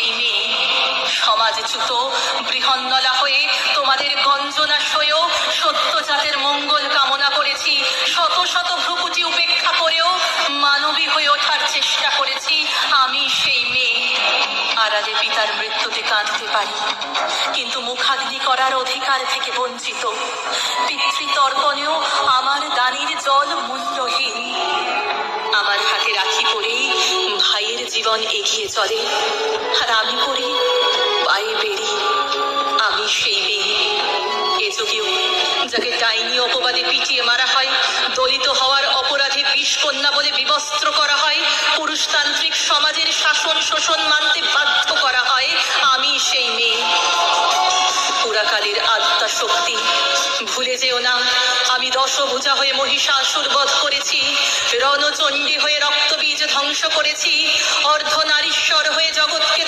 সেই মেয়ে। সমাজচ্যুত বৃহন্নলা হয়ে তোমাদের গঞ্জনা সয়েও সত্য জাতের মঙ্গল কামনা করেছি। শত শত ভ্রুকুটি উপেক্ষা করেও মানবী হয়ে ওঠার চেষ্টা করেছি। আমি সেই মেয়ে। আড়ালে পিতার মৃত্যুতে কাঁদতে পারি, কিন্তু মুখাগ্নি করার অধিকার থেকে বঞ্চিত। পিতৃতর্পণেও আমার দানির জল মূল্যহীন। আমার হাতে রাখি পরেই ভাইয়ের জীবন এগিয়ে চলে, আর আমি পড়ি পায়ে বেরি। আমি সেই মেয়ে। এ যুগেও যাকে ডাইনি অপবাদে পিটিয়ে মারা হয়, দলিত হওয়ার অপরাধে বিষকন্যা বলে বিবস্ত্র করা হয়, পুরুষতান্ত্রিক সমাজের শাসন শোষণ মানতে বাধ্য করা হয়, আমি সেই মেয়ে। পুরাকালের আত্মা শক্তি ভুলে যেও না। আমি দশভুজা হয়ে মহিষাসুর বধ করেছি, রণচণ্ডী হয়ে রক্তবীজ ধ্বংস করেছি, অর্ধনারীশ্বর হয়ে জগৎকে